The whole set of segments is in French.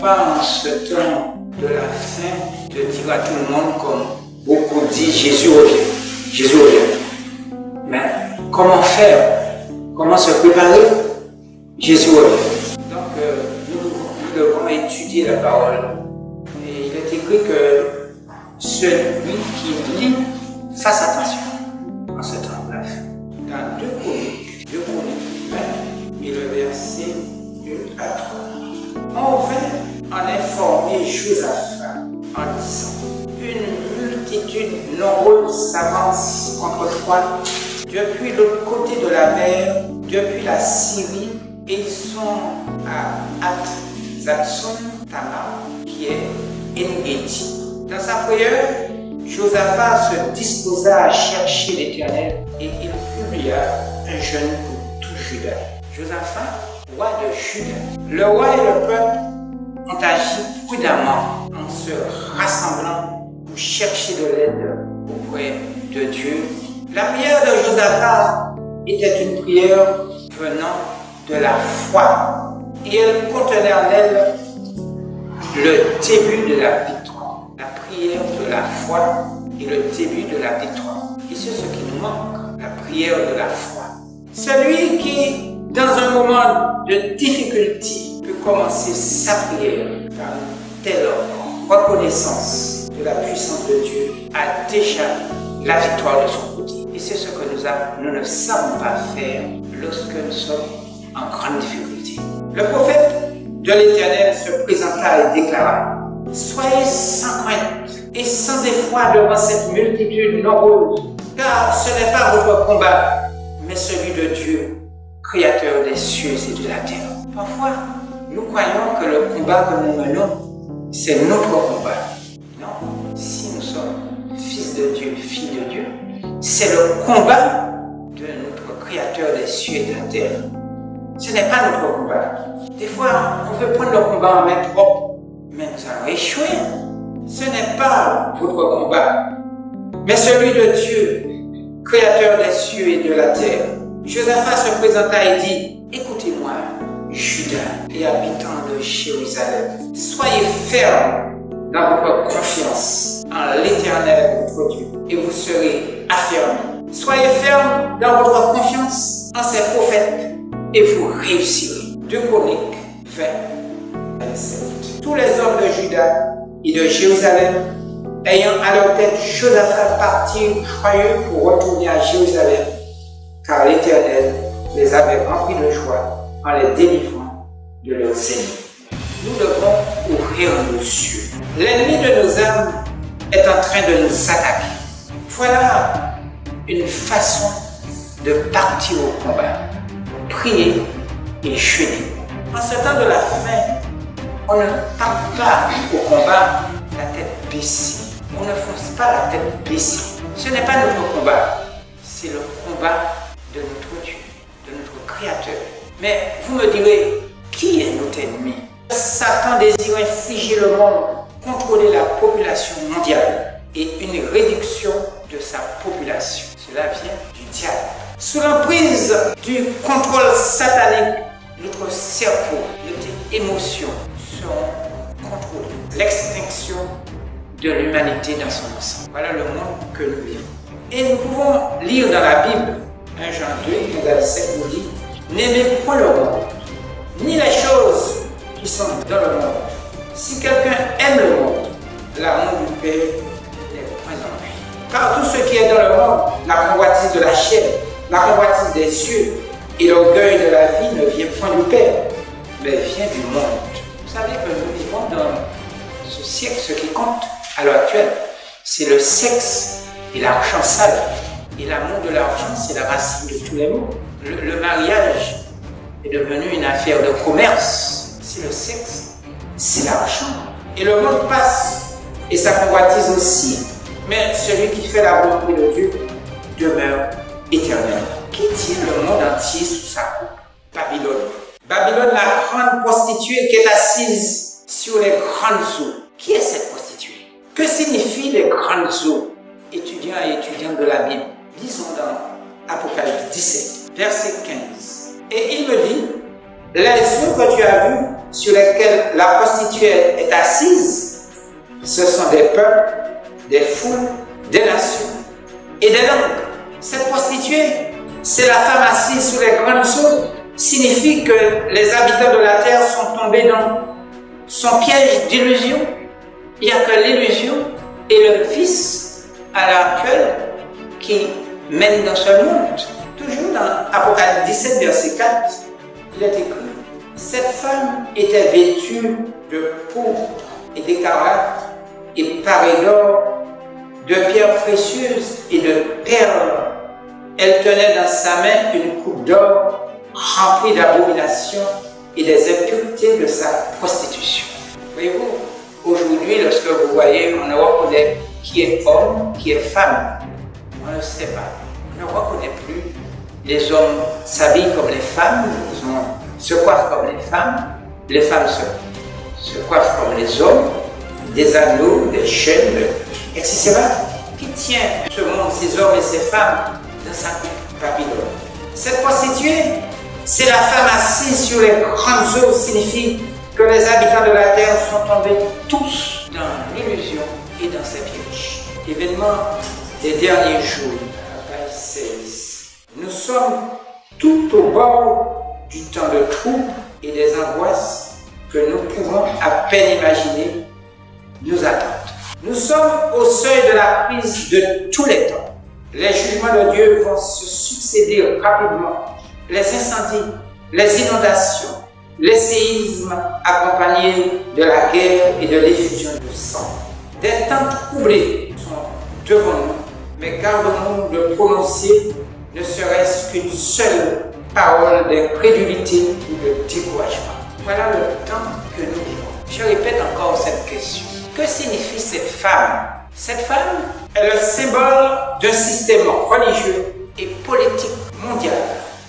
pas en ce temps de la fin de dire à tout le monde, comme beaucoup disent, Jésus revient. Jésus revient. Mais comment faire? Comment se préparer? Jésus revient. Donc nous devons étudier la parole. Et il est écrit que celui qui lit fasse attention en ce temps de la fin. Dans 2 Chroniques 20 et le verset 1 à 3. On vint en informer Josaphat en disant: une multitude nombreuse s'avance contre toi depuis l'autre côté de la mer, depuis la Syrie, et ils sont à Hatzatson Tamar, qui est En-Gedi. Dans sa prière, Josaphat se disposa à chercher l'Éternel et il publia un jeûne pour tout Juda. Josaphat, roi de Juda. Le roi et le peuple ont agi prudemment en se rassemblant pour chercher de l'aide auprès de Dieu. La prière de Josaphat était une prière venant de la foi et elle contenait en elle le début de la victoire. La prière de la foi est le début de la victoire. Et c'est ce qui nous manque, la prière de la foi. Celui qui, dans un moment de difficulté, peut commencer sa prière par une telle reconnaissance de la puissance de Dieu, a déjà la victoire de son côté. Et c'est ce que nous ne savons pas faire lorsque nous sommes en grande difficulté. Le prophète de l'Éternel se présenta et déclara: soyez sans crainte et sans effroi devant cette multitude nombreuse, car ce n'est pas votre combat, mais celui de Dieu, créateur des cieux et de la terre. Parfois, nous croyons que le combat que nous menons, c'est notre combat. Non, si nous sommes fils de Dieu, filles de Dieu, c'est le combat de notre créateur des cieux et de la terre. Ce n'est pas notre combat. Des fois, on veut prendre le combat en main propre, mais nous allons échouer. Ce n'est pas votre combat, mais celui de Dieu, créateur des cieux et de la terre. Josaphat se présenta et dit: écoutez-moi, Juda et habitants de Jérusalem, soyez fermes dans votre confiance en l'Éternel votre Dieu, et vous serez affermis. Soyez fermes dans votre confiance en ses prophètes, et vous réussirez. 2 Chroniques 20, 27. Tous les hommes de Juda et de Jérusalem, ayant à leur tête Josaphat, partirent joyeux pour retourner à Jérusalem, car l'Éternel les avait remplis de joie en les délivrant de leurs ennemis. Nous devons ouvrir nos yeux. L'ennemi de nos âmes est en train de nous attaquer. Voilà une façon de partir au combat. Prier et jeûner. En ce temps de la fin, on ne part pas au combat la tête baissée. On ne fonce pas la tête baissée. Ce n'est pas notre combat, c'est le combat de notre Dieu, de notre Créateur. Mais vous me direz, qui est notre ennemi? Satan désire infliger le monde, contrôler la population mondiale et une réduction de sa population. Cela vient du diable. Sous l'emprise du contrôle satanique, notre cerveau, notre émotion seront contrôlés. L'extinction de l'humanité dans son ensemble. Voilà le monde que nous vivons. Et nous pouvons lire dans la Bible, 1 Jean 2, verset nous dit: n'aimez point le monde, ni les choses qui sont dans le monde. Si quelqu'un aime le monde, l'amour du Père n'est point en lui. Car tout ce qui est dans le monde, la convoitise de la chair, la convoitise des yeux et l'orgueil de la vie ne vient point du Père, mais vient du monde. Vous savez que nous vivons dans ce siècle, ce qui compte à l'heure actuelle, c'est le sexe et l'argent sale. Et l'amour de l'argent, c'est la racine de tous les maux. Le mariage est devenu une affaire de commerce. C'est le sexe, c'est l'argent. Et le monde passe, et sa convoitise aussi. Mais celui qui fait la volonté de Dieu demeure éternel. Qui tient le monde entier sous sa coupe? Babylone. Babylone, la grande prostituée qui est assise sur les grandes eaux. Qui est cette prostituée? Que signifient les grandes eaux? Étudiants et étudiantes de la Bible, lisons dans Apocalypse 17, verset 15. Et il me dit: les eaux que tu as vues sur lesquels la prostituée est assise, ce sont des peuples, des foules, des nations et des langues. Cette prostituée, c'est la femme assise sur les grandes eaux, signifie que les habitants de la terre sont tombés dans son piège d'illusion. Il n'y a que l'illusion et le vice à l'heure actuelle qui mènent dans ce monde. Toujours dans Apocalypse 17, verset 4, il est écrit: cette femme était vêtue de pourpre et d'écarlate et parée d'or, de pierres précieuses et de perles. Elle tenait dans sa main une coupe d'or remplie d'abominations et des impuretés de sa prostitution. Voyez-vous, aujourd'hui, lorsque vous voyez, on ne reconnaît qui est homme, qui est femme. On ne sait pas. On ne reconnaît plus. Les hommes s'habillent comme les femmes, se coiffent comme les femmes se coiffent comme les hommes, des anneaux, des chaînes, etc. Qui tient ce monde, ces hommes et ces femmes, dans sa coupe Babylone? Cette prostituée, c'est la femme assise sur les grandes eaux, signifie que les habitants de la terre sont tombés tous dans l'illusion et dans ses pièges. Événement des derniers jours, page 16. Nous sommes tout au bord du temps de trouble et des angoisses que nous pouvons à peine imaginer nous attendent. Nous sommes au seuil de la crise de tous les temps. Les jugements de Dieu vont se succéder rapidement. Les incendies, les inondations, les séismes accompagnés de la guerre et de l'effusion de sang. Des temps troublés sont devant nous, mais gardons-nous de prononcer ne serait-ce qu'une seule parole d'incrédulité ou de découragement. Voilà le temps que nous vivons. Je répète encore cette question. Que signifie cette femme? Cette femme est le symbole d'un système religieux et politique mondial.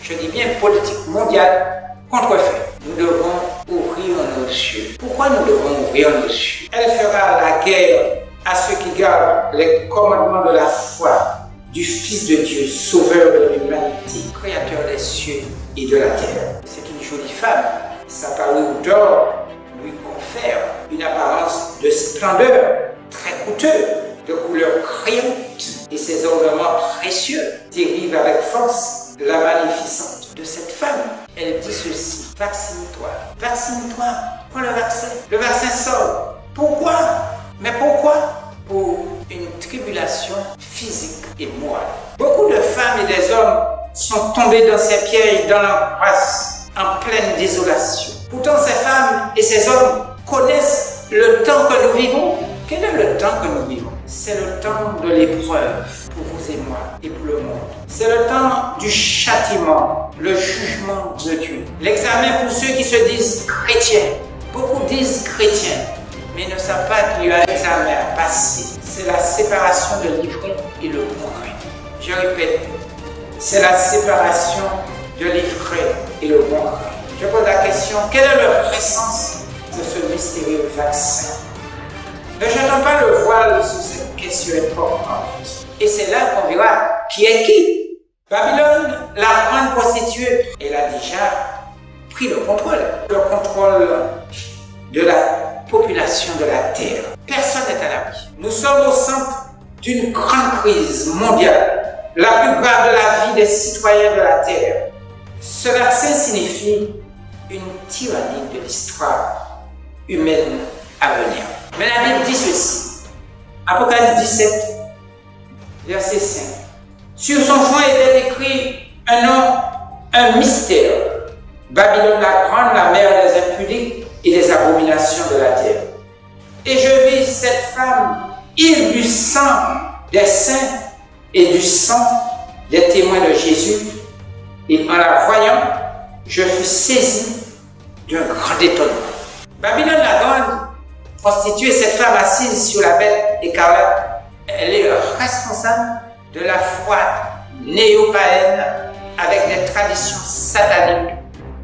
Je dis bien politique mondiale contrefait. Nous devons ouvrir nos yeux. Pourquoi nous devons ouvrir nos yeux? Elle fera la guerre à ceux qui gardent les commandements de la foi du Fils de Dieu, sauveur de l'humanité, créateur des cieux et de la terre. C'est une jolie femme. Sa parure d'or lui confère une apparence de splendeur très coûteuse, de couleur crayante, et ses ornements précieux dérivent avec force la magnificence de cette femme. Elle dit ceci: vaccine-toi, vaccine-toi, prends le vaccin. Le vaccin sort. Pourquoi? Mais pourquoi? Pour une tribulation physique et morale. Beaucoup de femmes et des hommes sont tombés dans ces pièges, dans l'angoisse, en pleine désolation. Pourtant, ces femmes et ces hommes connaissent le temps que nous vivons. Quel est le temps que nous vivons? C'est le temps de l'épreuve pour vous et moi et pour le monde. C'est le temps du châtiment, le jugement de Dieu. L'examen pour ceux qui se disent chrétiens. Beaucoup disent chrétiens, mais ne savent pas qu'il y a un examen à passer. C'est la séparation de l'ivraie et le progrès. Je répète, c'est la séparation de l'ivraie et le progrès. Je pose la question, quelle est le présence de ce mystérieux vaccin? Ne jetons pas le voile sur cette question importante. Et c'est là qu'on verra qui est qui. Babylone, la grande prostituée, elle a déjà pris le contrôle de la population de la terre. Personne n'est à l'abri. Nous sommes au centre d'une grande crise mondiale, la plus grave de la vie des citoyens de la terre. Ce vaccin signifie une tyrannie de l'histoire humaine à venir. Mais la Bible dit ceci, Apocalypse 17, verset 5. Sur son front était écrit un nom, un mystère. Babylone la grande, la mère des impudiques et des abominations de la terre. Et je vis cette femme ivre du sang des saints et du sang des témoins de Jésus. Et en la voyant, je fus saisi d'un grand étonnement. Babylone la grande, prostituée, cette femme assise sur la bête écarlate, elle est responsable de la foi néo-païenne avec des traditions sataniques,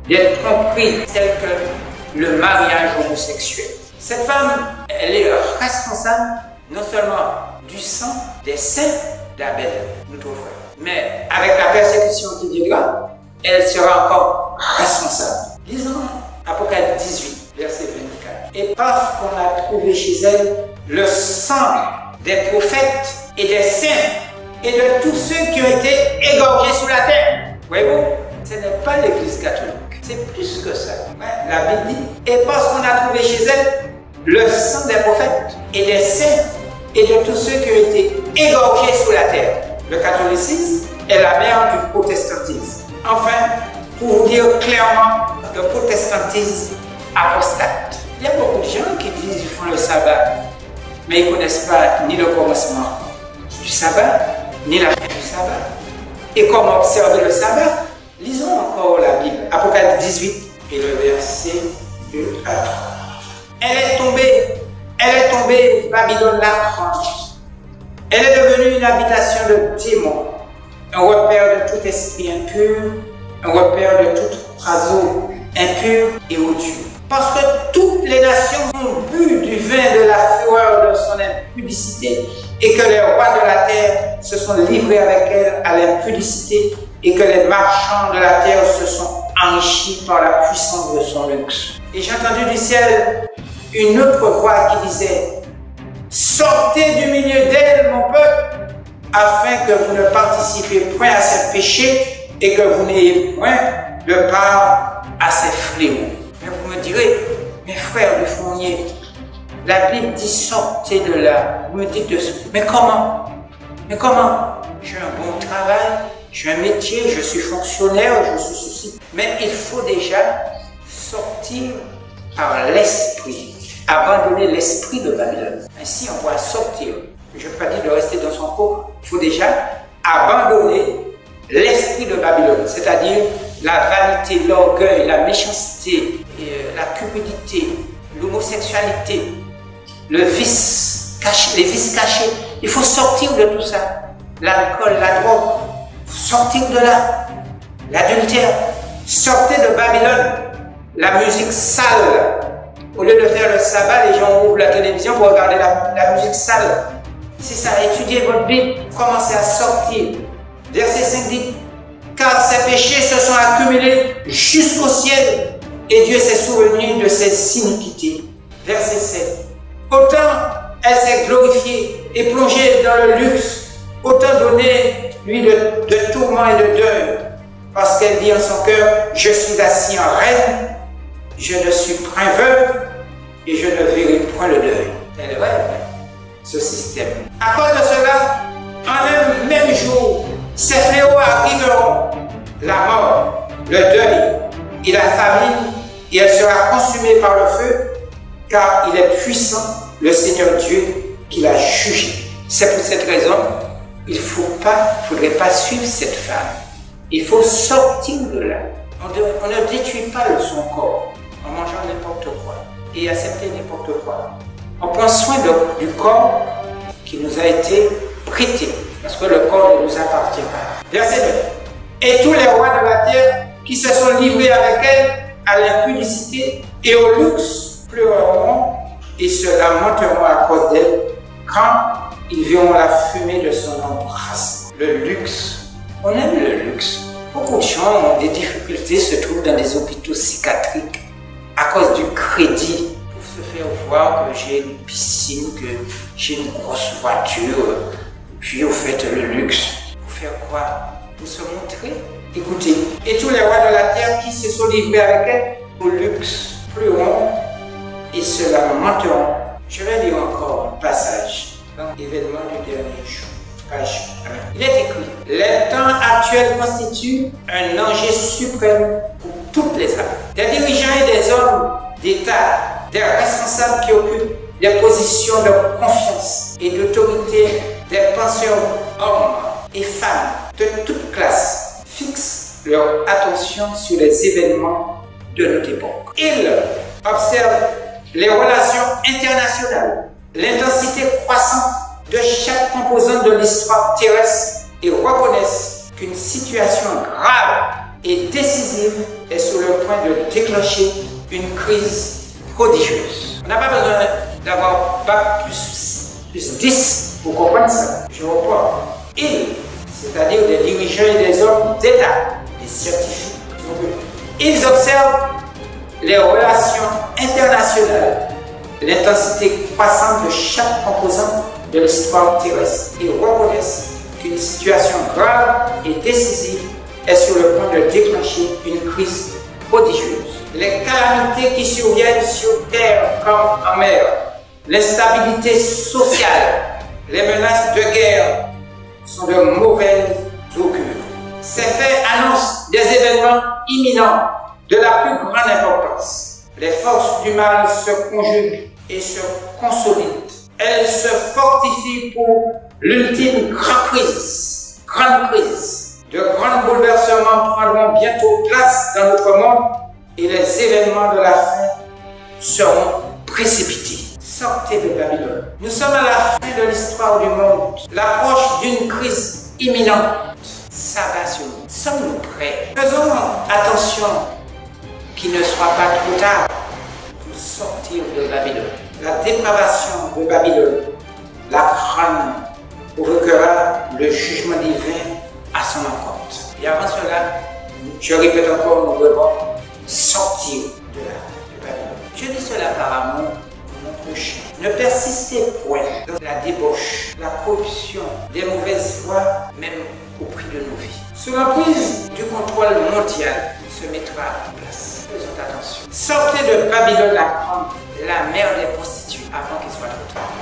des tromperies telles que le mariage homosexuel. Cette femme, elle est responsable non seulement du sang des saints d'Abel, notre frère, mais avec la persécution qui viendra, elle sera encore responsable. Lisons Apocalypse 18, verset 24. Et parce qu'on a trouvé chez elle le sang des prophètes et des saints et de tous ceux qui ont été égorgés sous la terre. Voyez-vous, ce n'est pas l'Église catholique, c'est plus que ça. La Bible dit, et parce qu'on a trouvé chez elle le sang des prophètes et des saints et de tous ceux qui ont été égorgés sous la terre. Le catholicisme est la mère du protestantisme. Enfin, pour vous dire clairement, le protestantisme apostate. Il y a beaucoup de gens qui disent qu'ils font le sabbat, mais ils ne connaissent pas ni le commencement du sabbat, ni la fin du sabbat. Et comment observer le sabbat? Lisons encore la Bible, Apocalypse 18 et le verset 2 à 3. Elle est tombée, Babylone la grande. Elle est devenue une habitation de démons, un repère de tout esprit impur, un repère de tout oiseau impur et odieux. Parce que toutes les nations ont bu du vin de la fureur de son impudicité et que les rois de la terre se sont livrés avec elle à l'impudicité et que les marchands de la terre se sont enrichis par la puissance de son luxe. Et j'ai entendu du ciel une autre voix qui disait « Sortez du milieu d'elle, mon peuple, afin que vous ne participiez point à ses péchés et que vous n'ayez point de part à ses fléaux. » Mais vous me direz, mes frères du Fournier, la Bible dit sortez de là. Vous me dites, mais comment? Mais comment? J'ai un bon travail, j'ai un métier, je suis fonctionnaire, je suis ceci. Mais il faut déjà sortir par l'esprit, abandonner l'esprit de Babylone. Ainsi, on doit sortir. Je ne veux pas dire de rester dans son corps. Il faut déjà abandonner l'esprit de Babylone, c'est-à-dire la vanité, l'orgueil, la méchanceté, la cupidité, l'homosexualité, le vice caché, les vices cachés. Il faut sortir de tout ça. L'alcool, la drogue, sortir de là. L'adultère, sortez de Babylone. La musique sale. Au lieu de faire le sabbat, les gens ouvrent la télévision pour regarder la musique sale. C'est ça, étudiez votre Bible, commencez à sortir. Verset 5 dit, car ses péchés se sont accumulés jusqu'au ciel et Dieu s'est souvenu de ses iniquités. Verset 7. Autant elle s'est glorifiée et plongée dans le luxe, autant donné lui de tourments et de deuil, parce qu'elle dit en son cœur, je suis assis en reine, je ne suis point veuve et je ne verrai point le deuil. Elle rêve ce système. À cause de cela, en un même jour, ces fléaux arriveront, la mort, le deuil et la famine, et elle sera consumée par le feu, car il est puissant, le Seigneur Dieu, qui l'a jugé. C'est pour cette raison, il ne faudrait pas suivre cette femme. Il faut sortir de là. On ne détruit pas son corps en mangeant n'importe quoi et accepter n'importe quoi. On prend soin du corps qui nous a été prêté, parce que le corps ne nous appartient pas. Verset 9. Et tous les rois de la terre qui se sont livrés avec elle à l'impudicité et au luxe pleureront et se lamenteront à cause d'elle quand ils verront la fumée de son embrassement. Le luxe. On aime le luxe. Beaucoup de gens ont des difficultés, se trouvent dans des hôpitaux psychiatriques à cause du crédit. Pour se faire voir que j'ai une piscine, que j'ai une grosse voiture, puis au fait le luxe. Pour faire quoi? Pour se montrer. Écoutez, et tous les rois de la terre qui se sont livrés avec elle au luxe pleureront et se lamenteront. Je vais lire encore un passage dans l'événement du dernier jour. Page 1. Il est écrit, les temps actuels constituent un danger suprême pour toutes les âmes. Des dirigeants et des hommes d'État, des responsables qui occupent des positions de confiance et d'autorité, des penseurs hommes et femmes de toute classe fixent leur attention sur les événements de notre époque. Ils observent les relations internationales, l'intensité croissante de chaque composante de l'histoire terrestre et reconnaissent qu'une situation grave et décisive est sur le point de déclencher une crise prodigieuse. On n'a pas besoin d'avoir bac plus 10 pour comprendre ça. Je reprends. Ils, c'est-à-dire des dirigeants et des hommes d'État, des scientifiques, ils observent les relations internationale, l'intensité croissante de chaque composant de l'histoire terrestre et reconnaissent qu'une situation grave et décisive est sur le point de déclencher une crise prodigieuse. Les calamités qui surviennent sur terre comme en mer, l'instabilité sociale, les menaces de guerre sont de mauvaises augures. Ces faits annoncent des événements imminents de la plus grande importance. Les forces du mal se conjuguent et se consolident. Elles se fortifient pour l'ultime grande crise. De grands bouleversements prendront bientôt place dans notre monde et les événements de la fin seront précipités. Sortez de Babylone. Nous sommes à la fin de l'histoire du monde. L'approche d'une crise imminente s'abat sur nous. Sommes-nous prêts? Faisons attention qu'il ne soit pas trop tard pour sortir de Babylone. La dépravation de Babylone, la crâne, provoquera le jugement divin à son encontre. Et avant cela, je répète encore, nous devons sortir de Babylone. Je dis cela par amour pour mon prochain. Ne persistez point dans la débauche, la corruption, des mauvaises voies, même au prix de nos vies. Sous l'emprise du contrôle mondial se mettra en place. Faisons attention. Sortez de Babylone la grande, la mère des prostituées, avant qu'il soit trop tard.